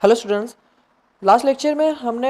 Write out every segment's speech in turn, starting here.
Hello students. Last lecture में हमने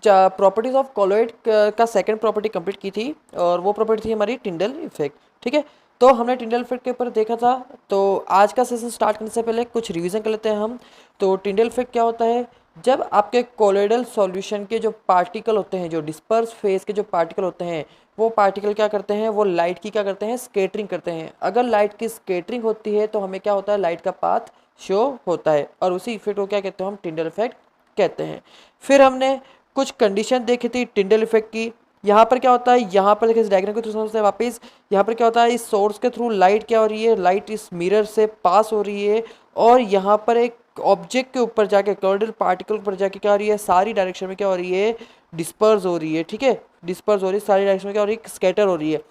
properties of colloid का सेकंड प्रॉपर्टी कंप्लीट की थी और वो प्रॉपर्टी थी हमारी टिंडल इफेक्ट। ठीक है, तो हमने टिंडल इफेक्ट के ऊपर देखा था। तो आज का सेशन स्टार्ट करने से पहले कुछ रिवीजन कर लेते हैं हम। तो टिंडल इफेक्ट क्या होता है? जब आपके कोलोइडल सॉल्यूशन के जो पार्टिकल होते हैं, जो डिस्पर्स फेज के जो पार्टिकल होते हैं, वो पार्टिकल क्या करते हैं, वो लाइट की क्या करते हैं, स्केटरिंग करते हैं। अगर लाइट की स्केटरिंग होती है तो हमें क्या होता है, लाइट का पाथ शो होता है और उसी इफेक्ट को क्या कहते हैं, हम टिंडल इफेक्ट कहते हैं। फिर हमने कुछ कंडीशन देखी थी टिंडल इफेक्ट की। यहाँ पर क्या होता है, यहाँ पर देखिए इस डायग्राम के थ्रू समझते हैं वापस। यहाँ पर क्या होता है, इस सोर्स के थ्रू लाइट क्या हो रही है, लाइट इस मिरर से पास हो रही है और यहाँ पर एक ऑब्जेक्ट के ऊपर जाके, कोलोइडल पार्टिकल ऊपर जाके क्या हो रही है, सारी डायरेक्शन में क्या हो रही है, डिस्पर्स हो रही है। ठीक है, डिस्पर्स हो रही है, सारी डायरेक्शन में क्या हो रही है, स्कैटर हो रही है।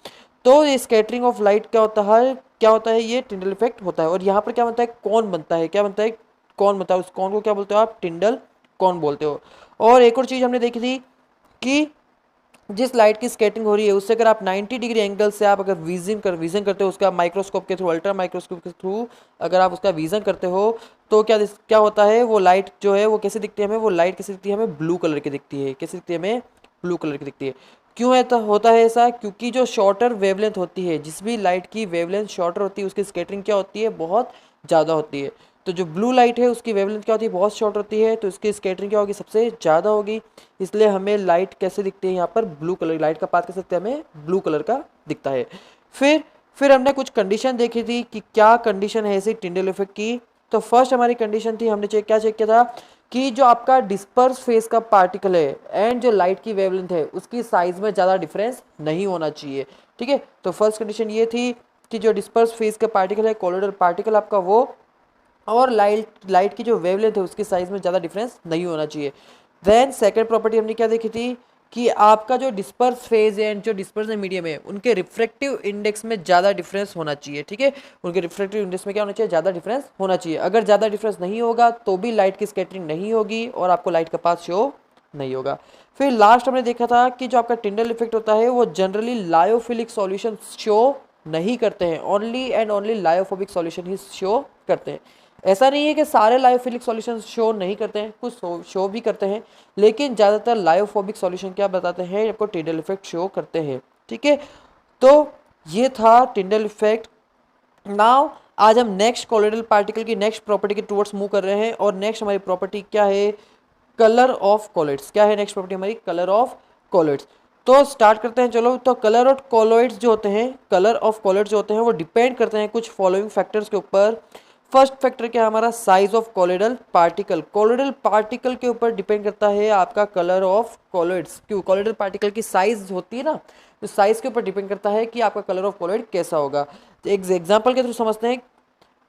तो ये स्कैटरिंग ऑफ लाइट क्या होता है, क्या होता है, ये टिंडल इफेक्ट होता है। और यहाँ पर क्या बनता है, कौन बनता है, क्या बनता है, कौन बनता है। उस कौन को क्या बोलते हो आप, टिंडल कौन बोलते हो। और एक और चीज़ हमने देखी थी कि जिस लाइट की स्कैटरिंग हो रही है उससे अगर आप 90 डिग्री एंगल से आप अगर विजन करते हो उसका माइक्रोस्कोप के थ्रू, अल्ट्रा माइक्रोस्कोप के थ्रू अगर आप उसका विजन करते हो तो क्या क्या होता है, वो लाइट जो है वो कैसे दिखती है हमें, वो लाइट कैसे दिखती है हमें, ब्लू कलर की दिखती है। कैसे दिखती है हमें, ब्लू कलर की दिखती है। क्यों है तो होता है ऐसा, क्योंकि जो शॉर्टर वेवलेंथ होती है, जिस भी लाइट की वेवलेंथ शॉर्टर होती है उसकी स्कैटरिंग क्या होती है, बहुत ज़्यादा होती है। तो जो ब्लू लाइट है उसकी वेवलेंथ क्या होती है, बहुत शॉर्ट होती है, तो इसकी स्कैटरिंग क्या होगी, सबसे ज़्यादा होगी। इसलिए हमें लाइट कैसे दिखती है, यहाँ पर ब्लू कलर, लाइट का पाथ कैसे दिखता है, हमें ब्लू कलर का दिखता है। फिर हमने कुछ कंडीशन देखी थी कि क्या कंडीशन है ऐसी टिंडल इफेक्ट की। तो फर्स्ट हमारी कंडीशन थी, हमने चेक किया था कि जो आपका डिस्पर्स फेस का पार्टिकल है एंड जो लाइट की वेवलेंथ है उसकी साइज में ज़्यादा डिफरेंस नहीं होना चाहिए। ठीक है, तो फर्स्ट कंडीशन ये थी कि जो डिस्पर्स फेस का पार्टिकल है, कोलोइडल पार्टिकल आपका, वो और लाइट की जो वेवलेंथ है उसकी साइज में ज़्यादा डिफरेंस नहीं होना चाहिए। देन सेकंड प्रॉपर्टी हमने क्या देखी थी कि आपका जो डिस्पर्स फेज है एंड जो डिस्पर्सन मीडियम है उनके रिफ्रैक्टिव इंडेक्स में ज़्यादा डिफरेंस होना चाहिए। ठीक है, उनके रिफ्रैक्टिव इंडेक्स में क्या होना चाहिए, ज़्यादा डिफरेंस होना चाहिए। अगर ज़्यादा डिफरेंस नहीं होगा तो भी लाइट की स्कैटरिंग नहीं होगी और आपको लाइट का पाथ शो नहीं होगा। फिर लास्ट हमने देखा था कि जो आपका टिंडल इफेक्ट होता है वो जनरली लायोफिलिक सॉल्यूशन शो नहीं करते हैं, only and only lyophobic solution he show करते हैं। ऐसा नहीं है कि सारे लायोफिलिक सॉल्यूशन शो नहीं करते हैं, कुछ शो भी करते हैं, लेकिन ज़्यादातर लायोफोबिक सॉल्यूशन क्या बताते हैं, आपको टिंडल इफेक्ट शो करते हैं। ठीक है, तो ये था टिंडल इफेक्ट। नाउ आज हम नेक्स्ट कोलोइडल पार्टिकल की नेक्स्ट प्रॉपर्टी के टूवर्ड्स मूव कर रहे हैं और नेक्स्ट हमारी प्रॉपर्टी क्या है, कलर ऑफ कॉलोइड्स। क्या है नेक्स्ट प्रॉपर्टी हमारी, कलर ऑफ कॉलोइड्स। तो स्टार्ट करते हैं चलो। तो कलर ऑफ कॉलोइड्स जो होते हैं, कलर ऑफ कॉलोइड्स जो होते हैं वो डिपेंड करते हैं कुछ फॉलोइंग फैक्टर्स के ऊपर। फर्स्ट फैक्टर क्या है हमारा, size of colloidal particle. Colloidal particle के ऊपर डिपेंड करता है आपका कलर ऑफ कॉलोइड्स। क्यों, कॉलोइडल पार्टिकल की साइज होती है ना, तो साइज के ऊपर डिपेंड करता है कि आपका कलर ऑफ कॉलोइड कैसा होगा। एक एग्जाम्पल के थ्रू समझते हैं।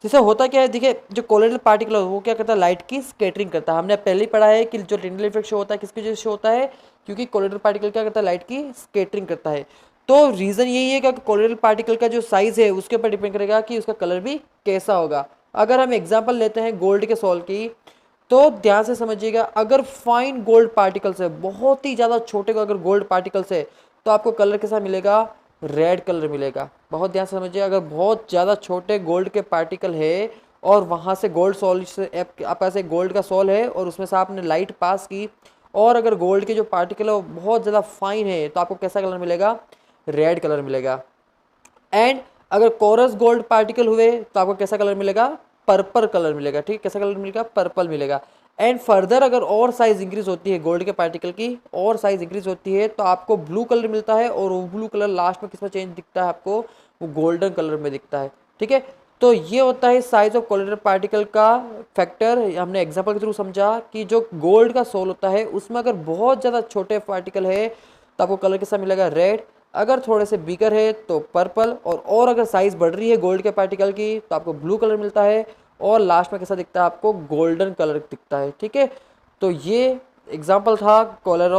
जैसे होता क्या है, देखिए जो कोलोइडल पार्टिकल है वो क्या करता है, लाइट की स्कैटरिंग करता है। हमने पहले ही पढ़ा है कि जो टिंडल इफेक्ट शो होता है किसकी वजह से शो होता है, क्योंकि कोलोइडल पार्टिकल क्या करता है, लाइट की स्कैटरिंग करता है। तो रीज़न यही है कि कोलोइडल पार्टिकल का जो साइज है उसके ऊपर डिपेंड करेगा कि उसका कलर भी कैसा होगा। अगर हम एग्जाम्पल लेते हैं गोल्ड के सॉल्व की, तो ध्यान से समझिएगा, अगर फाइन गोल्ड पार्टिकल्स है, बहुत ही ज़्यादा छोटे को अगर गोल्ड पार्टिकल्स है तो आपको कलर कैसा मिलेगा, रेड कलर मिलेगा। बहुत ध्यान से समझिए, अगर बहुत ज़्यादा छोटे गोल्ड के पार्टिकल है और वहाँ से गोल्ड सॉल से आपके पास एक गोल्ड का सॉल है और उसमें से आपने लाइट पास की, और अगर गोल्ड के जो पार्टिकल है वो बहुत ज़्यादा फाइन है तो आपको कैसा कलर मिलेगा, रेड कलर मिलेगा। एंड अगर कोरस गोल्ड पार्टिकल हुए तो आपको कैसा कलर मिलेगा, पर्पल कलर मिलेगा। ठीक, कैसा कलर मिलेगा, पर्पल मिलेगा। एंड फर्दर अगर और साइज इंक्रीज होती है गोल्ड के पार्टिकल की, और साइज इंक्रीज होती है तो आपको ब्लू कलर मिलता है, और वो ब्लू कलर लास्ट में किस में चेंज दिखता है आपको, वो गोल्डन कलर में दिखता है। ठीक है, तो ये होता है साइज ऑफ कोलोइडल पार्टिकल का फैक्टर। हमने एग्जांपल के थ्रू समझा कि जो गोल्ड का सोल होता है उसमें अगर बहुत ज़्यादा छोटे पार्टिकल है तो आपको कलर कैसा मिलेगा, रेड। अगर थोड़े से बिगर है तो पर्पल, और अगर साइज बढ़ रही है गोल्ड के पार्टिकल की तो आपको ब्लू कलर मिलता है, और लास्ट में कैसा दिखता है आपको, गोल्डन कलर दिखता है। ठीक है, तो ये एग्जांपल था कलर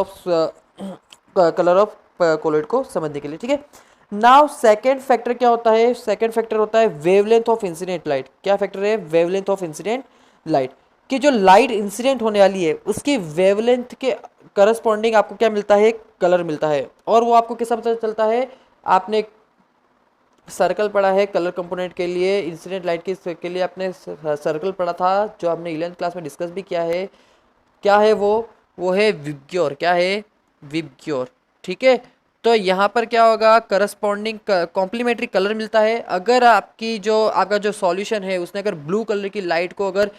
ऑफ कोलोइड को समझने के लिए। ठीक है, नाउ सेकेंड फैक्टर क्या होता है, सेकेंड फैक्टर होता है वेवलेंथ ऑफ इंसिडेंट लाइट। क्या फैक्टर है, वेवलेंथ ऑफ इंसिडेंट लाइट। कि जो लाइट इंसिडेंट होने वाली है उसकी वेवलेंथ के करस्पॉन्डिंग आपको क्या मिलता है, कलर मिलता है। और वो आपको कैसा पता चलता है, आपने सर्कल पढ़ा है कलर कंपोनेंट के लिए, इंसिडेंट लाइट के लिए आपने सर्कल पढ़ा था जो हमने 11th क्लास में डिस्कस भी किया है। क्या है वो है विबग्योर। क्या है? विबग्योर। ठीक है, तो यहाँ पर क्या होगा, करस्पॉन्डिंग कॉम्प्लीमेंट्री कलर मिलता है। अगर आपका जो सॉल्यूशन है उसने अगर ब्लू कलर की लाइट को अगर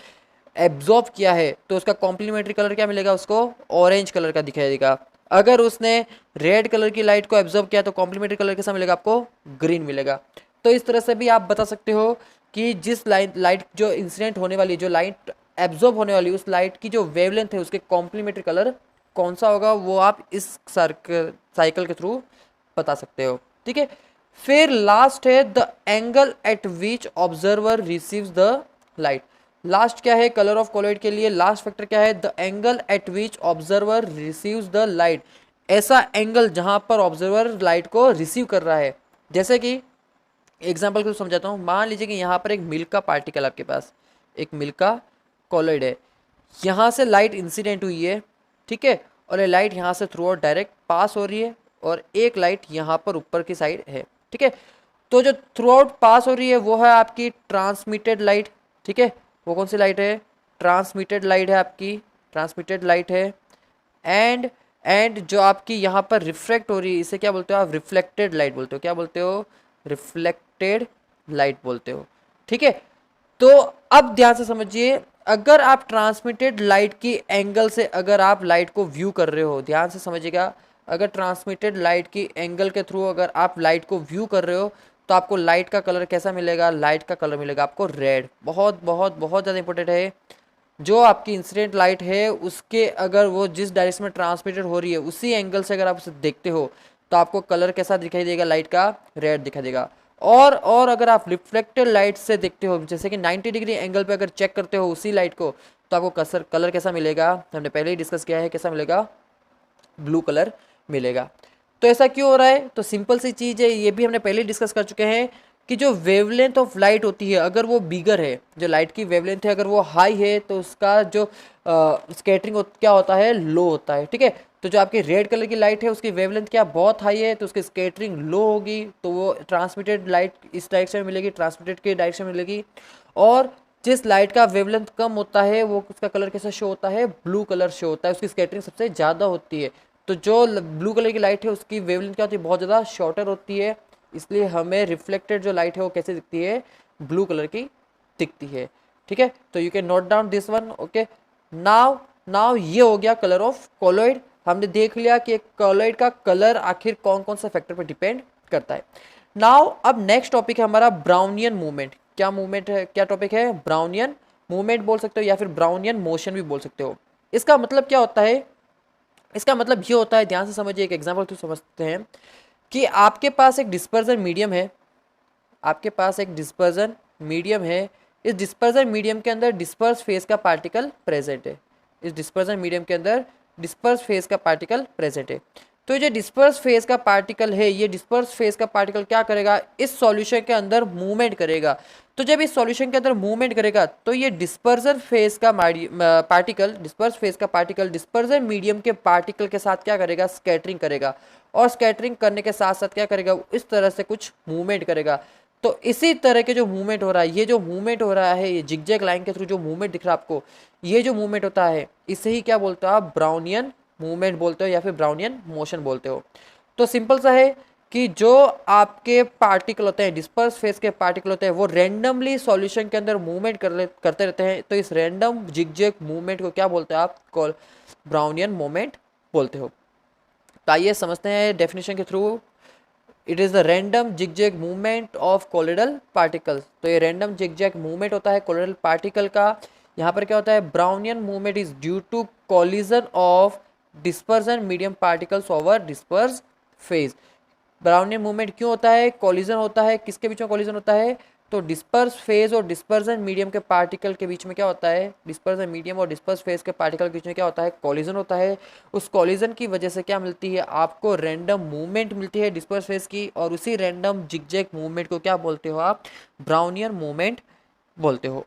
एब्जॉर्ब किया है तो उसका कॉम्प्लीमेंट्री कलर क्या मिलेगा, उसको ऑरेंज कलर का दिखाई देगा। अगर उसने रेड कलर की लाइट को एब्जॉर्ब किया तो कॉम्प्लीमेंट्री कलर कैसा मिलेगा, आपको ग्रीन मिलेगा। तो इस तरह से भी आप बता सकते हो कि जिस लाइट जो इंसिडेंट होने वाली, जो लाइट एब्जॉर्ब होने वाली, उस लाइट की जो वेवलेंथ है उसके कॉम्प्लीमेंट्री कलर कौन सा होगा, वो आप इस साइकिल के थ्रू बता सकते हो। ठीक है, फिर लास्ट है the angle eight which observer receives the light. Last क्या है कलर ऑफ कोलॉइड के लिए, लास्ट फैक्टर क्या है, the angle eight which observer receives the light. ऐसा एंगल जहां पर ऑब्जर्वर लाइट को रिसीव कर रहा है। जैसे कि एग्जाम्पल को समझाता हूँ, मान लीजिए कि यहाँ पर एक मिल्क का पार्टिकल, आपके पास एक मिल्क का कोलॉइड है, यहाँ से लाइट इंसिडेंट हुई है। ठीक है, और ये लाइट यहाँ से थ्रू आउट डायरेक्ट पास हो रही है, और एक लाइट यहाँ पर ऊपर की साइड है। ठीक है, तो जो थ्रू आउट पास हो रही है वो है आपकी ट्रांसमिटेड लाइट। ठीक है, वो कौन सी लाइट है, ट्रांसमिटेड लाइट है आपकी, ट्रांसमिटेड लाइट है। एंड जो आपकी यहाँ पर रिफ्लेक्ट हो रही है, इसे क्या बोलते हो आप, रिफ्लेक्टेड लाइट बोलते हो। क्या बोलते हो, रिफ्लेक्टेड लाइट बोलते हो। ठीक है, तो अब ध्यान से समझिए, अगर आप ट्रांसमिटेड लाइट की एंगल से अगर आप लाइट को व्यू कर रहे हो, ध्यान से समझिएगा, अगर ट्रांसमिटेड लाइट की एंगल के थ्रू अगर आप लाइट को व्यू कर रहे हो तो आपको लाइट का कलर कैसा मिलेगा, लाइट का कलर मिलेगा आपको रेड। बहुत बहुत बहुत ज़्यादा इंपॉर्टेंट है। जो आपकी इंसिडेंट लाइट है उसके अगर वो जिस डायरेक्शन में ट्रांसमिटेड हो रही है उसी एंगल से अगर आप उसे देखते हो तो आपको कलर कैसा दिखाई देगा, लाइट का रेड दिखाई देगा। और अगर आप रिफ्लेक्टेड लाइट से देखते हो, जैसे कि 90 डिग्री एंगल पे अगर चेक करते हो उसी लाइट को, तो आपको कलर कैसा मिलेगा, हमने पहले ही डिस्कस किया है, कैसा मिलेगा, ब्लू कलर मिलेगा। तो ऐसा क्यों हो रहा है, तो सिंपल सी चीज़ है, ये भी हमने पहले डिस्कस कर चुके हैं कि जो वेवलेंथ ऑफ लाइट होती है अगर वो बिगर है, जो लाइट की वेवलेंथ है अगर वो हाई है तो उसका जो स्कैटरिंग क्या होता है, लो होता है। ठीक है, तो जो आपकी रेड कलर की लाइट है उसकी वेवलेंथ क्या बहुत हाई है तो उसकी स्कैटरिंग लो होगी, तो वो ट्रांसमिटेड लाइट इस डायरेक्शन में मिलेगी, ट्रांसमिटेड के डायरेक्शन में मिलेगी। और जिस लाइट का वेवलेंथ कम होता है वो उसका कलर कैसा शो होता है, ब्लू कलर शो होता है, उसकी स्कैटरिंग सबसे ज़्यादा होती है। तो जो ब्लू कलर की लाइट है उसकी वेवलेंथ क्या होती है, बहुत ज़्यादा शॉर्टर होती है, इसलिए हमें रिफ्लेक्टेड जो लाइट है वो कैसे दिखती है, ब्लू कलर की दिखती है। ठीक है, तो you can note down this one. Okay, now now ये हो गया कलर ऑफ कोलॉइड। हमने देख लिया कि एक कोलॉइड का कलर आखिर कौन कौन सा फैक्टर पर डिपेंड करता है। नाउ अब नेक्स्ट टॉपिक है हमारा ब्राउनियन मूवमेंट। क्या मूवमेंट है, क्या टॉपिक है, ब्राउनियन मूवमेंट बोल सकते हो या फिर ब्राउनियन मोशन भी बोल सकते हो। इसका मतलब क्या होता है, इसका मतलब ये होता है, ध्यान से समझिए, एक एग्जांपल तो समझते हैं कि आपके पास एक डिस्पर्जन मीडियम है, आपके पास एक डिस्पर्जन मीडियम है, इस डिस्पर्जन मीडियम के अंदर डिस्पर्स फेज का पार्टिकल प्रेजेंट है, इस डिस्पर्जन मीडियम के अंदर डिस्पर्स फेज का पार्टिकल प्रेजेंट है। तो ये डिस्पर्स फेज का पार्टिकल है, ये डिस्पर्स फेज का पार्टिकल क्या करेगा, इस सॉल्यूशन के अंदर मूवमेंट करेगा। तो जब इस सॉल्यूशन के अंदर मूवमेंट करेगा तो ये डिस्पर्जन फेज का पार्टिकल, डिस्पर्स फेज का पार्टिकल डिस्पर्जन मीडियम के पार्टिकल के साथ क्या करेगा, स्कैटरिंग करेगा, और स्कैटरिंग करने के साथ साथ क्या करेगा, इस तरह से कुछ मूवमेंट करेगा। तो इसी तरह के जो मूवमेंट हो रहा है, ये जो मूवमेंट हो रहा है, ये जिगजैग लाइन के थ्रू जो मूवमेंट दिख रहा है आपको, ये जो मूवमेंट होता है इसे ही क्या बोलते हो आप, ब्राउनियन मूवमेंट बोलते हो या फिर ब्राउनियन मोशन बोलते हो। तो सिंपल सा है कि जो आपके पार्टिकल होते हैं, डिस्पर्स फेज के पार्टिकल होते हैं, वो रैंडमली सॉल्यूशन के अंदर मूवमेंट करते रहते हैं। तो इस रैंडम जिगजैग मूवमेंट को क्या बोलते हैं आप, ब्राउनियन मूवमेंट बोलते हो। तो आइए समझते हैं डेफिनेशन के through. It is the random zigzag movement of colloidal particles. तो ये रैंडम जिगजैग मूवमेंट होता है कोलोइडल पार्टिकल का। यहाँ पर क्या होता है, Brownian movement is due to collision of dispersion medium particles over disperse phase. Brownian movement क्यों होता है, कॉलिजन होता है, किसके बीच में कॉलिजन होता है, तो डिस्पर्स फेज और डिस्पर्जन मीडियम के पार्टिकल के बीच में क्या होता है, डिस्पर्जन मीडियम और डिस्पर्स फेज के पार्टिकल के बीच में क्या होता है, कॉलिजन होता है। उस कॉलिजन की वजह से क्या मिलती है, आपको रैंडम मूवमेंट मिलती है डिस्पर्स फेज की, और उसी रैंडम जिगजैग मूवमेंट को क्या बोलते हो आप, ब्राउनियन मूवमेंट बोलते हो।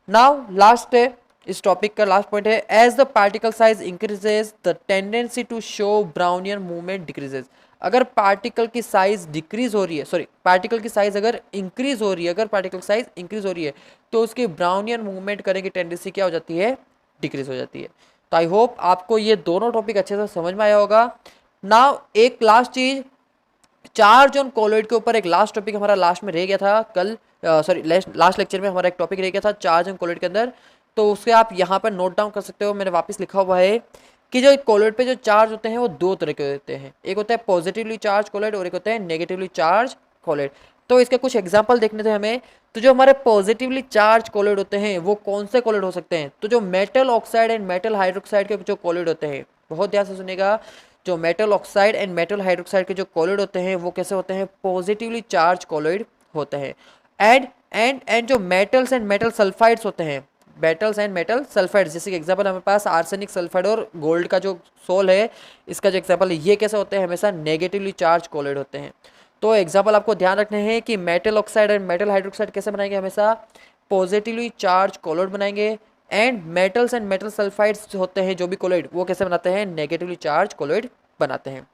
नाउ लास्ट है इस टॉपिक का लास्ट पॉइंट है, as the particle size increases the tendency to show Brownian movement decreases. अगर पार्टिकल की साइज डिक्रीज हो रही है, सॉरी पार्टिकल की साइज अगर इंक्रीज हो रही है, अगर पार्टिकल साइज इंक्रीज हो रही है तो उसकी ब्राउनियन मूवमेंट करने की टेंडेंसी क्या हो जाती है, डिक्रीज हो जाती है। तो आई होप आपको ये दोनों टॉपिक अच्छे से समझ में आया होगा। नाउ एक लास्ट चीज, चार्ज ऑन कोलॉइड के ऊपर एक लास्ट टॉपिक हमारा लास्ट में रह गया था कल, सॉरी लास्ट लेक्चर में हमारा एक टॉपिक रह गया था चार्ज ऑन कोलॉइड के अंदर। तो उसके आप यहाँ पर नोट डाउन कर सकते हो, मैंने वापस लिखा हुआ है कि जो कोलॉइड पे जो चार्ज होते हैं वो दो तरह के होते हैं, एक होता है पॉजिटिवली चार्ज कोलॉइड और एक होता है नेगेटिवली चार्ज कोलॉइड। तो इसके कुछ एग्जांपल देखने थे हमें। तो जो हमारे पॉजिटिवली चार्ज कोलॉइड होते हैं वो कौन से कोलॉइड हो सकते हैं, तो जो metal oxide and metal hydroxide के जो कोलॉइड होते हैं, बहुत ध्यान से सुनिएगा, जो metal oxide and metal hydroxide के जो कोलॉइड होते हैं वो कैसे होते हैं, पॉजिटिवली चार्ज कोलॉइड होते हैं। एंड जो मेटल्स एंड मेटल सल्फाइड्स होते हैं, मेटल्स एंड मेटल सल्फाइड्स, जैसे कि एग्जांपल हमारे पास आर्सेनिक सल्फाइड और गोल्ड का जो सोल है, इसका जो एग्जांपल है, ये कैसे होते हैं, हमेशा नेगेटिवली चार्ज कोलॉइड होते हैं। तो एग्जांपल आपको ध्यान रखने हैं कि metal oxide and metal hydroxide कैसे बनाएंगे, हमेशा पॉजिटिवली चार्ज कोलॉइड बनाएंगे। And metals and metal sulphides होते हैं जो भी कोलॉइड, वो कैसे बनाते हैं, नेगेटिवली चार्ज कोलॉइड बनाते हैं।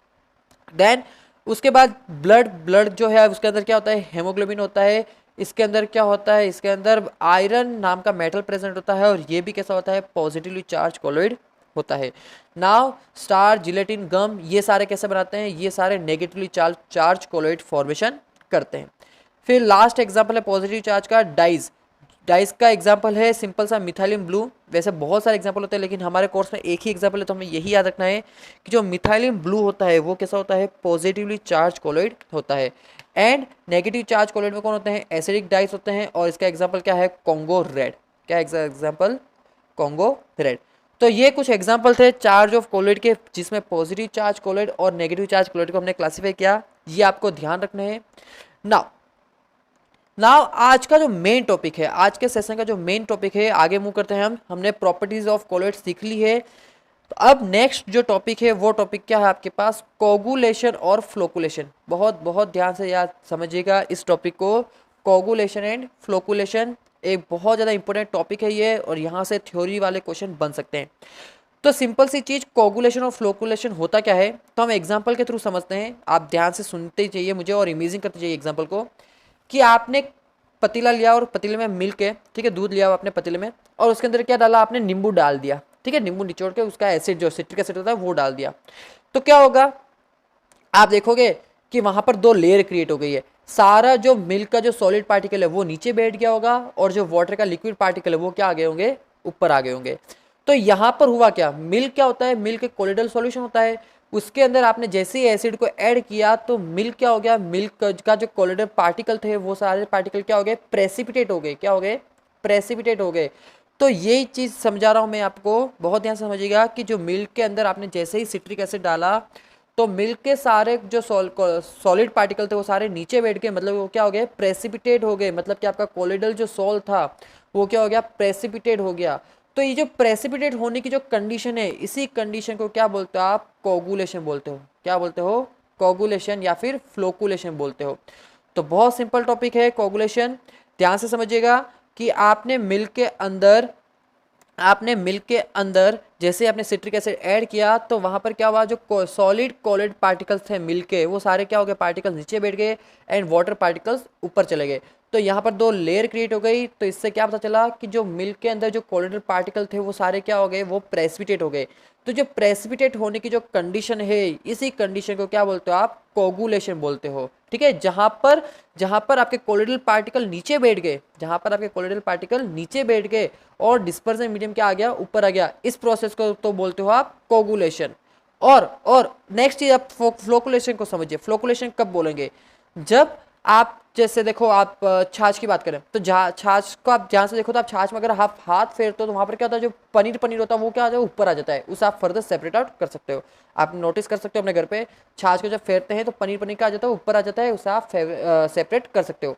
देन उसके बाद ब्लड जो है उसके अंदर क्या होता है, हेमोग्लोबिन होता है। इसके अंदर क्या होता है, इसके अंदर आयरन नाम का मेटल प्रेजेंट होता है और ये भी कैसा होता है, पॉजिटिवली चार्ज कोलॉइड होता है। नाउ स्टार, जिलेटिन, गम, ये सारे कैसे बनाते हैं, ये सारे नेगेटिवली चार्ज कोलॉइड फॉर्मेशन करते हैं। फिर लास्ट एग्जांपल है पॉजिटिव चार्ज का, डाइस का एग्जांपल है सिंपल सा मिथाइलिन ब्लू। वैसे बहुत सारे एग्जांपल होते हैं लेकिन हमारे कोर्स में एक ही एग्जांपल है, तो हमें यही याद रखना है कि जो मिथाइलिन ब्लू होता है वो कैसा होता है, पॉजिटिवली चार्ज कोलॉइड होता है। एंड नेगेटिव चार्ज कोलॉइड में कौन होते हैं, एसिडिक डाइस होते हैं, और इसका एग्जाम्पल क्या है, कॉन्गो रेड। क्या एग्जाम्पल, कॉन्गो रेड। तो ये कुछ example the charge of colloid के, जिसमें पॉजिटिव चार्ज कोलॉइड और नेगेटिव चार्ज कोलॉइड को हमने क्लासीफाई किया, ये आपको ध्यान रखना है। नाउ आज का जो मेन टॉपिक है, आज के सेशन का जो मेन टॉपिक है, आगे मूव करते हैं हमने प्रॉपर्टीज ऑफ कोलॉइड सीख ली है। तो अब नेक्स्ट जो टॉपिक है वो टॉपिक क्या है आपके पास, कोगुलेशन और फ्लोकुलेशन। बहुत बहुत ध्यान से याद समझिएगा इस टॉपिक को, कोगुलेशन एंड फ्लोकुलेशन एक बहुत ज़्यादा इंपॉर्टेंट टॉपिक है ये, और यहाँ से थ्योरी वाले क्वेश्चन बन सकते हैं। तो सिंपल सी चीज़, कोगुलेशन और फ्लोकुलेशन होता क्या है, तो हम एग्जाम्पल के थ्रू समझते हैं। आप ध्यान से सुनते ही चाहिए मुझे और इमेजिंग करते चाहिए एग्जाम्पल को, कि आपने पतीला लिया और पतीले में मिल्क है, ठीक है, दूध लिया आपने पतीले में, और उसके अंदर क्या डाला आपने, नींबू डाल दिया, ठीक है, नींबू निचोड़ के उसका एसिड जो सिट्रिक एसिड होता है वो डाल दिया। तो क्या होगा, आप देखोगे कि वहां पर दो लेयर क्रिएट हो गई है। सारा जो मिल्क का जो सॉलिड पार्टिकल है वो नीचे बैठ गया होगा, और जो वाटर का लिक्विड पार्टिकल है वो क्या आ गए होंगे, ऊपर आ गए होंगे। तो यहाँ पर हुआ क्या, मिल्क क्या होता है, मिल्क एक कोलोइडल सॉल्यूशन होता है, उसके अंदर आपने जैसे ही एसिड को ऐड किया तो मिल्क क्या हो गया, मिल्क का जो कोलोइडल पार्टिकल थे वो सारे पार्टिकल क्या हो गए, प्रेसिपिटेट हो गए। क्या हो गए, प्रेसिपिटेट हो गए। तो यही चीज़ समझा रहा हूँ मैं आपको, बहुत ध्यान से समझिएगा कि जो मिल्क के अंदर आपने जैसे ही सिट्रिक एसिड डाला तो मिल्क के सारे जो सॉलिड पार्टिकल थे वो सारे नीचे बैठ गए, मतलब वो क्या हो गए, प्रेसिपिटेट हो गए। मतलब कि आपका कोलोइडल जो सॉल था वो क्या हो गया, प्रेसिपिटेट हो गया। तो ये जो प्रेसिपिटेट होने की जो कंडीशन है, इसी कंडीशन को क्या बोलते हो आप, कोगुलेशन बोलते हो। क्या बोलते हो, कोगुलेशन या फिर फ्लोकुलेशन बोलते हो। तो बहुत सिंपल टॉपिक है कोगुलेशन। ध्यान से समझिएगा कि आपने मिल्क के अंदर जैसे आपने सिट्रिक एसिड ऐड किया तो वहाँ पर क्या हुआ, जो सॉलिड कोलिड पार्टिकल्स थे मिल्क के वो सारे क्या हो गए, पार्टिकल्स नीचे बैठ गए एंड वाटर पार्टिकल्स ऊपर चले गए। तो यहाँ पर दो लेयर क्रिएट हो गई। तो इससे क्या पता चला कि जो मिल्क के अंदर जो कोलिडल पार्टिकल थे वो सारे क्या हो गए, वो प्रेसिपिटेट हो गए। तो जो प्रेसिपिटेट होने की जो कंडीशन है, इसी कंडीशन को क्या बोलते हो आप, कोगुलेशन बोलते हो। ठीक है, जहां पर आपके कोलिडल पार्टिकल नीचे बैठ गए, जहां पर आपके कोलिडल पार्टिकल नीचे बैठ गए और डिस्पर्जन मीडियम क्या आ गया, ऊपर आ गया, इस प्रोसेस को तो बोलते हो आप कोगुलेशन। और नेक्स्ट चीज आप फ्लोकुलेशन को समझिए। फ्लोकुलेशन कब बोलेंगे, जब आप जैसे देखो, आप छाछ की बात करें तो छाछ को आप ध्यान से देखो तो आप छाछ में अगर आप हाथ फेरते हो तो वहां पर क्या होता है, जो पनीर होता है वो क्या होता है, ऊपर आ जाता है। उसे आप फर्दर सेपरेट आउट कर सकते हो। आप नोटिस कर सकते हो अपने घर पे छाछ को जब फेरते हैं तो पनीर का आ जाता है, ऊपर आ जाता है, उसे आप सेपरेट कर सकते हो।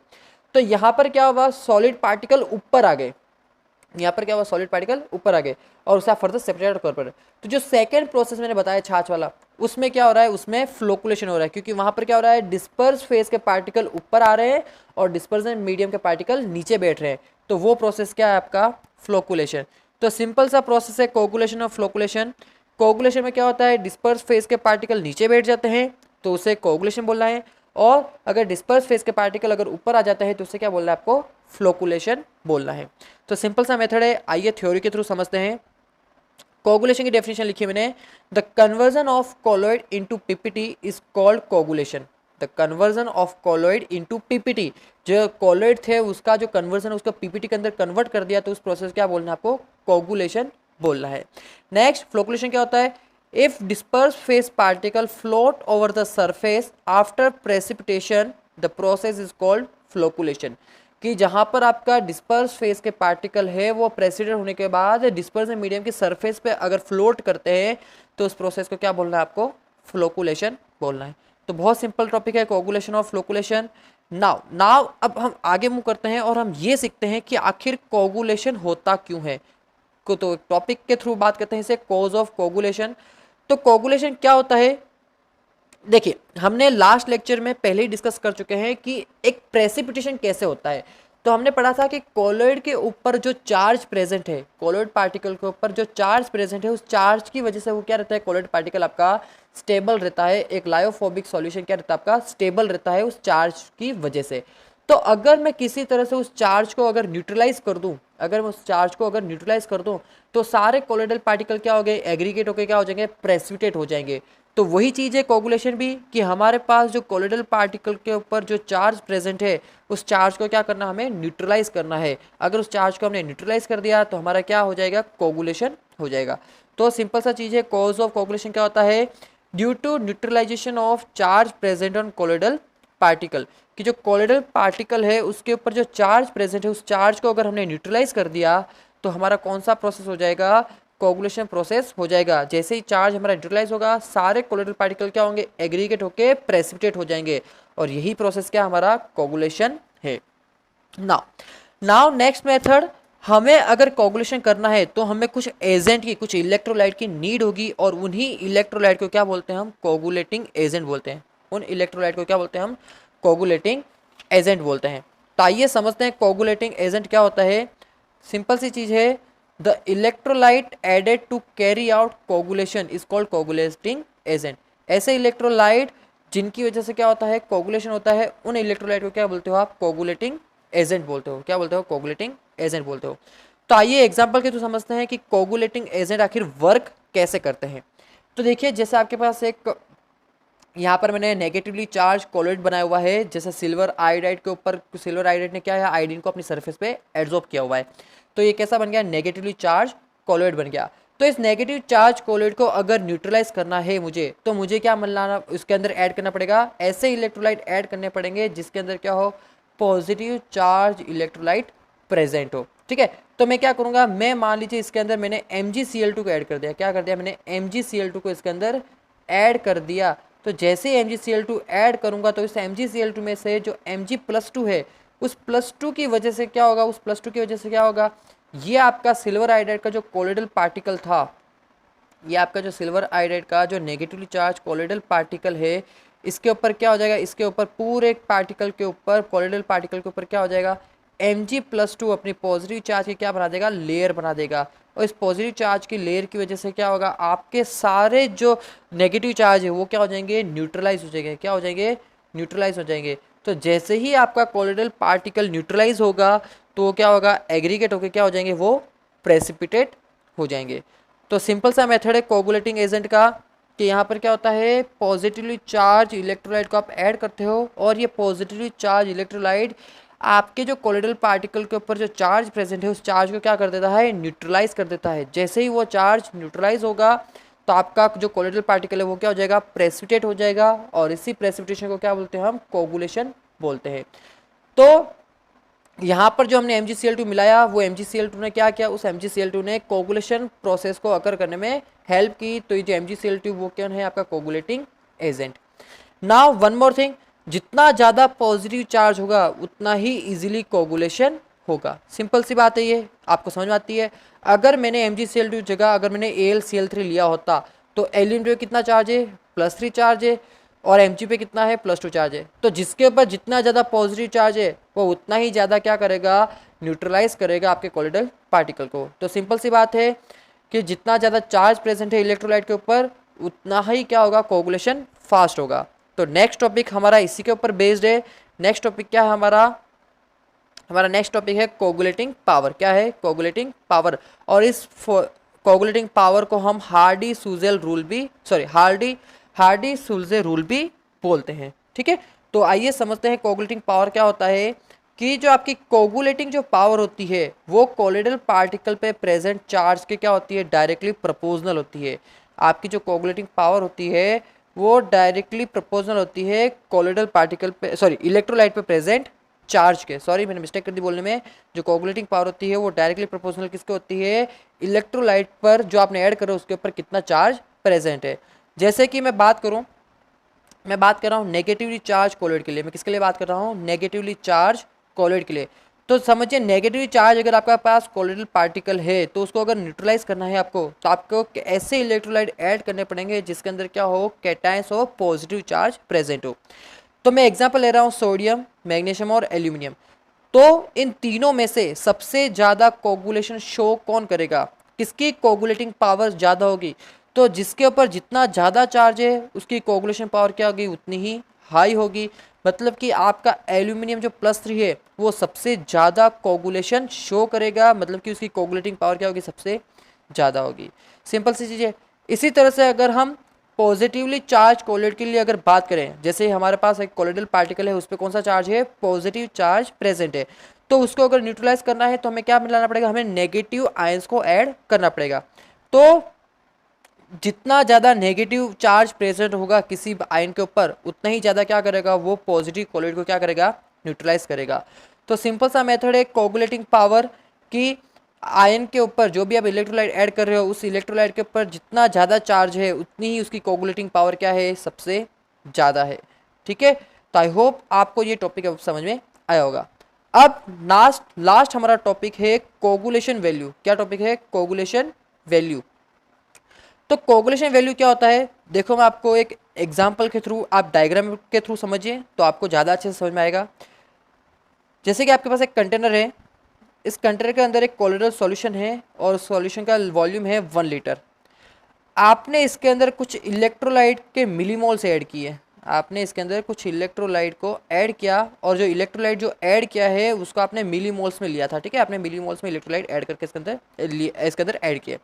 तो यहाँ पर क्या हुआ, सॉलिड पार्टिकल ऊपर आ गए, यहाँ पर क्या हुआ, सॉलिड पार्टिकल ऊपर आ गए और उसे आप फर्दर सेपरेट कर पड़े। तो जो सेकंड प्रोसेस मैंने बताया छाछ वाला, उसमें क्या हो रहा है, उसमें फ्लोकुलेशन हो रहा है, क्योंकि वहां पर क्या हो रहा है, डिस्पर्स फेज के पार्टिकल ऊपर आ रहे हैं और डिस्पर्जन मीडियम के पार्टिकल नीचे बैठ रहे हैं। तो वो प्रोसेस क्या है आपका, फ्लोकुलेशन। तो सिंपल सा प्रोसेस है कोगुलेशन और फ्लोकुलेशन। कोगुलेशन में क्या होता है, डिस्पर्स फेज के पार्टिकल नीचे बैठ जाते हैं तो उसे कोगुलेशन बोलना है, और अगर डिस्पर्स फेज के पार्टिकल अगर ऊपर आ जाता है तो उसे क्या बोलना है, आपको फ्लोकुलेशन बोलना है। तो सिंपल सा मेथड है, आइए थ्योरी के थ्रू समझते हैं। कोगुलेशन की डेफिनेशन लिखी है मैंने, the conversion of colloid into PPT is called coagulation. The conversion of colloid into PPT, जो कोलोइड थे उसका जो कन्वर्जन उसको पीपीटी के अंदर कन्वर्ट कर दिया, तो उस प्रोसेस क्या बोलना है आपको, कोगुलेशन बोलना है। नेक्स्ट फ्लोकुलेशन क्या होता है, if disperse phase particle float over the surface after precipitation the process is called flocculation, कि जहाँ पर आपका डिस्पर्स फेस के पार्टिकल है वो प्रेसिपिटेट होने के बाद डिस्पर्स मीडियम की सरफेस पे अगर फ्लोट करते हैं तो उस प्रोसेस को क्या बोलना है आपको, फ्लोकुलेशन बोलना है। तो बहुत सिंपल टॉपिक है कोगुलेशन और फ्लोकुलेशन। नाउ अब हम आगे मूव करते हैं और हम ये सीखते हैं कि आखिर कोगुलेशन होता क्यों है। तो टॉपिक के थ्रू बात करते हैं इसे, कॉज ऑफ कोगुलेशन। तो कोगुलेशन क्या होता है, देखिए हमने लास्ट लेक्चर में पहले ही डिस्कस कर चुके हैं कि एक प्रेसिपिटेशन कैसे होता है। तो हमने पढ़ा था कि कोलोइड के ऊपर जो चार्ज प्रेजेंट है, कोलोइड पार्टिकल के ऊपर जो चार्ज प्रेजेंट है, उस चार्ज की वजह से वो क्या रहता है, कोलोइड पार्टिकल आपका स्टेबल रहता है। एक लायोफोबिक सॉल्यूशन क्या रहता है आपका, स्टेबल रहता है उस चार्ज की वजह से। तो अगर मैं किसी तरह से उस चार्ज को अगर न्यूट्रलाइज कर दूं, अगर मैं उस चार्ज को अगर न्यूट्रलाइज कर दूं, तो सारे कोलोइडल पार्टिकल क्या हो गए, एग्रीगेट होकर क्या हो जाएंगे, प्रेसिपिटेट हो जाएंगे। तो वही चीज़ है कोगुलेशन भी, कि हमारे पास जो कोलोइडल पार्टिकल के ऊपर जो चार्ज प्रेजेंट है उस चार्ज को क्या करना, हमें न्यूट्रलाइज करना है। अगर उस चार्ज को हमने न्यूट्रलाइज कर दिया तो हमारा क्या हो जाएगा, कोगुलेशन हो जाएगा। तो सिंपल सा चीज़ है, कॉज ऑफ कोगुलेशन क्या होता है, due to neutralization of charge present on colloidal particle, कि जो कोलोइडल पार्टिकल है उसके ऊपर जो चार्ज प्रेजेंट है उस चार्ज को अगर हमने न्यूट्रलाइज कर दिया तो हमारा कौन सा प्रोसेस हो जाएगा, कोगुलेशन प्रोसेस हो जाएगा। जैसे ही चार्ज हमारा न्यूट्रलाइज होगा सारे कोलोइडल पार्टिकल क्या होंगे, एग्रीगेट होके प्रेसिपिटेट हो जाएंगे, और यही प्रोसेस क्या हमारा कोगुलेशन है। नाउ नेक्स्ट मेथड, हमें अगर कोगुलेशन करना है तो हमें कुछ एजेंट की, कुछ इलेक्ट्रोलाइट की नीड होगी, और उन्हीं इलेक्ट्रोलाइट को क्या बोलते हैं हम, कोगुलेटिंग एजेंट बोलते हैं। उन इलेक्ट्रोलाइट को क्या बोलते हैं हम, कोगुलेटिंग एजेंट बोलते हैं। तो आइए समझते हैं कोगुलेटिंग एजेंट क्या होता है। सिंपल सी चीज है, the electrolyte added to carry out coagulation is called coagulating agent. ऐसे इलेक्ट्रोलाइट जिनकी वजह से क्या होता है, कोगुलेशन होता है, उन इलेक्ट्रोलाइट को क्या बोलते हो आप, कोगुलेटिंग एजेंट बोलते हो। क्या बोलते हो, कोगुलेटिंग एजेंट बोलते हो। तो आइए एग्जांपल के थ्रू समझते हैं कि कोगुलेटिंग एजेंट आखिर वर्क कैसे करते हैं। तो देखिए जैसे आपके पास एक यहाँ पर मैंने नेगेटिवली चार्ज कोलोइड बनाया हुआ है, जैसे सिल्वर आयोडाइड के ऊपर, सिल्वर आयोडाइड ने क्या है, आयोडीन को अपनी सरफेस पे एब्जॉर्ब किया हुआ है। तो ये कैसा बन गया, नेगेटिवली चार्ज कोलोइड बन गया। तो इस नेगेटिव चार्ज कोलोइड को अगर न्यूट्रलाइज करना है मुझे, तो मुझे क्या मिलाना, उसके अंदर ऐड करना पड़ेगा, ऐसे इलेक्ट्रोलाइट ऐड करने पड़ेंगे जिसके अंदर क्या हो, पॉजिटिव चार्ज इलेक्ट्रोलाइट प्रेजेंट हो। ठीक है, तो मैं क्या करूँगा, मैं मान लीजिए इसके अंदर मैंने MgCl2 को ऐड कर दिया। क्या कर दिया मैंने, MgCl2 को इसके अंदर ऐड कर दिया। तो जैसे MgCl2 ऐड करूंगा तो इस MgCl2 में से जो Mg+2 है उस +2 की वजह से क्या होगा, उस +2 की वजह से क्या होगा, ये आपका सिल्वर आयोडाइड का जो कोलोइडल पार्टिकल था, ये आपका जो सिल्वर आयोडाइड का जो नेगेटिवली चार्ज कोलोइडल पार्टिकल है, इसके ऊपर क्या हो जाएगा, इसके ऊपर पूरे पार्टिकल के ऊपर, कोलोइडल पार्टिकल के ऊपर क्या हो जाएगा, Mg+2 अपनी पॉजिटिव चार्ज की क्या बना देगा, लेयर बना देगा। और इस पॉजिटिव चार्ज की लेयर की वजह से क्या होगा, आपके सारे जो नेगेटिव चार्ज है वो क्या हो जाएंगे, न्यूट्रलाइज हो जाएंगे। क्या हो जाएंगे, न्यूट्रलाइज हो जाएंगे। तो जैसे ही आपका कोलोइडल पार्टिकल न्यूट्रलाइज होगा तो वो क्या होगा, एग्रीगेट होकर क्या हो जाएंगे, वो प्रेसिपिटेट हो जाएंगे। तो सिंपल सा मेथड है कोगुलेटिंग एजेंट का, कि यहाँ पर क्या होता है, पॉजिटिवली चार्ज इलेक्ट्रोलाइट को आप ऐड करते हो, और ये पॉजिटिवली चार्ज इलेक्ट्रोलाइट आपके जो कोलोइडल पार्टिकल के ऊपर जो चार्ज प्रेजेंट है उस चार्ज को क्या कर देता है, न्यूट्रलाइज कर देता है। जैसे ही वो चार्ज न्यूट्रलाइज होगा तो आपका जो कोलोइडल पार्टिकल है वो क्या हो जाएगा, प्रेसिपिटेट हो जाएगा, और इसी प्रेसिपिटेशन को क्या बोलते हैं हम, कोगुलेशन बोलते हैं। तो यहाँ पर जो हमने MgCl2 मिलाया, वो MgCl2 ने क्या किया, उस MgCl2 ने कोगुलेशन प्रोसेस को अकर करने में हेल्प की। तो ये जो MgCl2 वो क्या है, आपका coagulating agent. Now one more thing, जितना ज़्यादा पॉजिटिव चार्ज होगा उतना ही इजीली कोगुलेशन होगा। सिंपल सी बात है, ये आपको समझ में आती है। अगर मैंने MgCl2 जगह अगर मैंने AlCl3 लिया होता तो Alin पे कितना चार्ज है, +3 चार्ज है, और Mg पे कितना है, +2 चार्ज है। तो जिसके ऊपर जितना ज़्यादा पॉजिटिव चार्ज है वो उतना ही ज़्यादा क्या करेगा, न्यूट्रलाइज करेगा आपके कोलोइडल पार्टिकल को। तो सिंपल सी बात है कि जितना ज़्यादा चार्ज प्रेजेंट है इलेक्ट्रोलाइट के ऊपर उतना ही क्या होगा, कोगुलेशन फास्ट होगा। तो नेक्स्ट टॉपिक हमारा इसी के ऊपर बेस्ड है। नेक्स्ट टॉपिक क्या है हमारा नेक्स्ट टॉपिक है कोगुलेटिंग पावर। क्या है, कोगुलेटिंग पावर। और इस कोगुलेटिंग पावर को हम हार्डी सुलजे रूल भी बोलते हैं। ठीक है, तो आइए समझते हैं कोगुलेटिंग पावर क्या होता है। कि जो आपकी कोगुलेटिंग जो पावर होती है वो कोलिडल पार्टिकल पे प्रेजेंट चार्ज के क्या होती है, डायरेक्टली प्रोपोर्शनल होती है। आपकी जो कोगुलेटिंग पावर होती है वो डायरेक्टली प्रोपोर्शनल होती है कोलिडल पार्टिकल पे, सॉरी इलेक्ट्रोलाइट पे प्रेजेंट चार्ज के, सॉरी मैंने मिस्टेक कर दी बोलने में। जो कोगुलेटिंग पावर होती है वो डायरेक्टली प्रोपोर्शनल किसके होती है, इलेक्ट्रोलाइट पर जो आपने ऐड करो उसके ऊपर कितना चार्ज प्रेजेंट है। जैसे कि मैं बात कर रहा हूँ नेगेटिवली चार्ज कोलॉइड के लिए। मैं किसके लिए बात कर रहा हूँ, नेगेटिवली चार्ज कोलॉइड के लिए। तो समझिए नेगेटिव चार्ज अगर आपके पास कोलोइडल पार्टिकल है तो उसको अगर न्यूट्रलाइज करना है आपको, तो आपको ऐसे इलेक्ट्रोलाइट ऐड करने पड़ेंगे जिसके अंदर क्या हो, कैटायंस हो, पॉजिटिव चार्ज प्रेजेंट हो। तो मैं एग्जांपल ले रहा हूँ सोडियम, मैग्नीशियम और एल्यूमिनियम। तो इन तीनों में से सबसे ज़्यादा कोगुलेशन शो कौन करेगा, किसकी कोगुलेटिंग पावर ज़्यादा होगी, तो जिसके ऊपर जितना ज़्यादा चार्ज है उसकी कोगुलेशन पावर क्या होगी, उतनी ही हाई होगी। मतलब कि आपका एल्यूमिनियम जो +3 है वो सबसे ज़्यादा कोगुलेशन शो करेगा, मतलब कि उसकी कोगुलेटिंग पावर क्या होगी, सबसे ज़्यादा होगी। सिंपल सी चीज़ है। इसी तरह से अगर हम पॉजिटिवली चार्ज कोलॉइड के लिए अगर बात करें, जैसे हमारे पास एक कोलॉइडल पार्टिकल है उस पर कौन सा चार्ज है, पॉजिटिव चार्ज प्रेजेंट है, तो उसको अगर न्यूट्रलाइज करना है तो हमें क्या मिलाना पड़ेगा, हमें नेगेटिव आयंस को ऐड करना पड़ेगा। तो जितना ज़्यादा नेगेटिव चार्ज प्रेजेंट होगा किसी आयन के ऊपर उतना ही ज़्यादा क्या करेगा, वो पॉजिटिव कोलॉइड को क्या करेगा, न्यूट्रलाइज करेगा। तो सिंपल सा मेथड है कोगुलेटिंग पावर की, आयन के ऊपर जो भी आप इलेक्ट्रोलाइट ऐड कर रहे हो उस इलेक्ट्रोलाइट के ऊपर जितना ज़्यादा चार्ज है उतनी ही उसकी कोगुलेटिंग पावर क्या है, सबसे ज़्यादा है। ठीक है, तो आई होप आपको ये टॉपिक अब समझ में आया होगा। अब लास्ट हमारा टॉपिक है कोगुलेशन वैल्यू। क्या टॉपिक है, कोगुलेशन वैल्यू। तो कोगुलेशन वैल्यू क्या होता है, देखो मैं आपको एक एग्जांपल के थ्रू, आप डायग्राम के थ्रू समझिए तो आपको ज़्यादा अच्छे से समझ में आएगा। जैसे कि आपके पास एक कंटेनर है, इस कंटेनर के अंदर एक कोलोइडल सॉल्यूशन है और सॉल्यूशन का वॉल्यूम है 1 लीटर। आपने इसके अंदर कुछ इलेक्ट्रोलाइट के मिलीमोल्स ऐड किए, आपने इसके अंदर कुछ इलेक्ट्रोलाइट को ऐड किया और जो इलेक्ट्रोलाइट जो ऐड किया है उसको आपने मिलीमोल्स में लिया था। ठीक है, आपने मिलीमोल्स में इलेक्ट्रोलाइट ऐड करके इसके अंदर ऐड किए।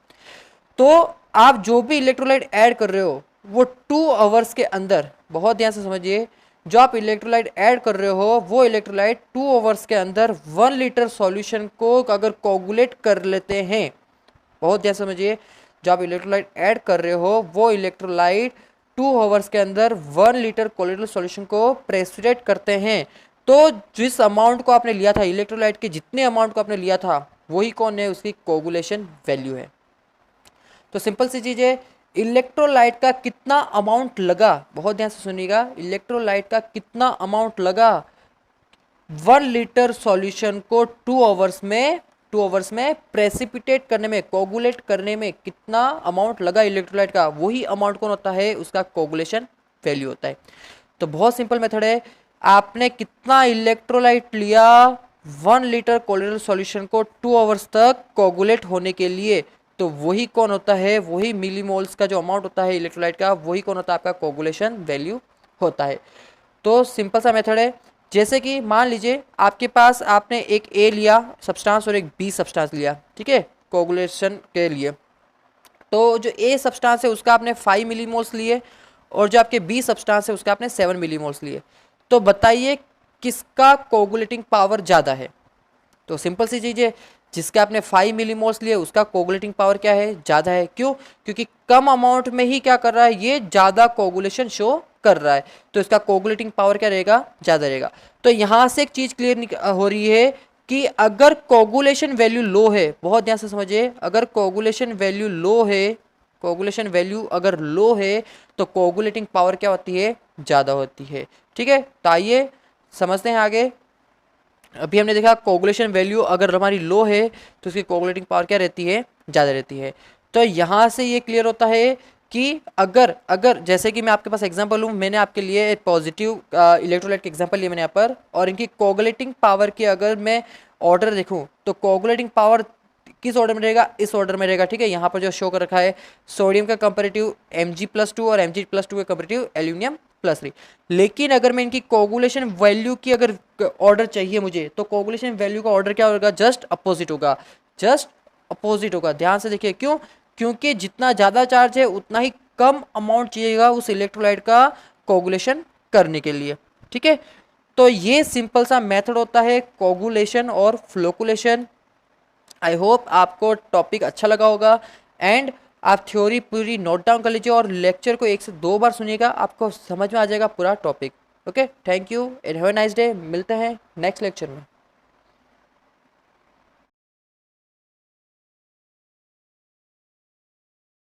तो आप जो भी इलेक्ट्रोलाइट ऐड कर रहे हो वो 2 आवर्स के अंदर, बहुत ध्यान से समझिए, जो आप इलेक्ट्रोलाइट ऐड कर रहे हो वो इलेक्ट्रोलाइट 2 आवर्स के अंदर 1 लीटर सॉल्यूशन को अगर कोगुलेट कर लेते हैं, बहुत ध्यान से समझिए, जो आप इलेक्ट्रोलाइट ऐड कर रहे हो वो इलेक्ट्रोलाइट 2 आवर्स के अंदर 1 लीटर कोलोइडल सॉल्यूशन को प्रेसिपिटेट करते हैं। तो जिस अमाउंट को आपने लिया था, इलेक्ट्रोलाइट के जितने अमाउंट को आपने लिया था वही कौन है, उसकी कोगुलेशन वैल्यू है। तो सिंपल सी चीज़ है, इलेक्ट्रोलाइट का कितना अमाउंट लगा, बहुत ध्यान से सुनिएगा, इलेक्ट्रोलाइट का कितना अमाउंट लगा 1 लीटर सॉल्यूशन को 2 आवर्स में प्रेसिपिटेट करने में, कोगुलेट करने में कितना अमाउंट लगा इलेक्ट्रोलाइट का, वही अमाउंट कौन होता है, उसका कोगुलेशन वैल्यू होता है। तो बहुत सिंपल मेथड है, आपने कितना इलेक्ट्रोलाइट लिया 1 लीटर कोलोइडल सॉल्यूशन को 2 आवर्स तक कोगुलेट होने के लिए, तो वही कौन होता है, वही मिलीमोल्स का जो अमाउंट होता है इलेक्ट्रोलाइट का, वही कौन होता है, आपका कोगुलेशन वैल्यू होता है। तो सिंपल सा मेथड है। जैसे कि मान लीजिए आपके पास, आपने एक ए लिया सब्सटेंस और एक बी सब्सटेंस लिया, ठीक है, कोगुलेशन के लिए। तो जो ए सब्सटेंस है उसका आपने 5 मिलीमोल्स लिए और जो आपके बी सब्सटेंस है उसका आपने 7 मिलीमोल्स लिए। तो बताइए किसका कोगुलेटिंग पावर ज़्यादा है। तो सिंपल सी चीज़ है, जिसके आपने 5 मिलीमोल्स लिए उसका कोगुलेटिंग पावर क्या है, ज़्यादा है। क्यों, क्योंकि कम अमाउंट में ही क्या कर रहा है, ये ज़्यादा कोगुलेशन शो कर रहा है, तो इसका कोगुलेटिंग पावर क्या रहेगा, ज़्यादा रहेगा। तो यहाँ से एक चीज़ क्लियर हो रही है कि अगर कोगुलेशन वैल्यू लो है, बहुत ध्यान से समझिए, अगर कोगुलेशन वैल्यू लो है, कोगुलेशन वैल्यू अगर लो है तो कोगुलेटिंग पावर क्या होती है, ज़्यादा होती है। ठीक है, तो आइए समझते हैं आगे। अभी हमने देखा कोगुलेशन वैल्यू अगर हमारी लो है तो उसकी कोगुलेटिंग पावर क्या रहती है, ज़्यादा रहती है। तो यहाँ से ये क्लियर होता है कि अगर जैसे कि मैं आपके पास एग्जांपल लूँ, मैंने आपके लिए पॉजिटिव इलेक्ट्रोलाइट के एग्जांपल लिए मैंने यहाँ पर, और इनकी कोगुलेटिंग पावर की अगर मैं ऑर्डर देखूँ तो कोगुलेटिंग पावर किस ऑर्डर में रहेगा, इस ऑर्डर में रहेगा। ठीक है, यहाँ पर जो शो कर रखा है सोडियम का कंपेरेटिव Mg+2 और Mg+2 का कंपेरेटिव एल्यूमिनियम +3। लेकिन अगर मैं इनकी कोगुलेशन वैल्यू की अगर ऑर्डर चाहिए मुझे, तो कोगुलेशन वैल्यू का ऑर्डर क्या होगा, जस्ट अपोजिट होगा, जस्ट अपोजिट होगा। ध्यान से देखिए, क्यों, क्योंकि जितना ज़्यादा चार्ज है उतना ही कम अमाउंट चाहिएगा उस इलेक्ट्रोलाइट का कोगुलेशन करने के लिए। ठीक है, तो ये सिंपल सा मेथड होता है कोगुलेशन और फ्लोकुलेशन। आई होप आपको टॉपिक अच्छा लगा होगा एंड आप थ्योरी पूरी नोट डाउन कर लीजिए और लेक्चर को 1 से 2 बार सुनिएगा, आपको समझ में आ जाएगा पूरा topic. Okay, thank you and have a nice day. मिलते हैं नेक्स्ट लेक्चर में।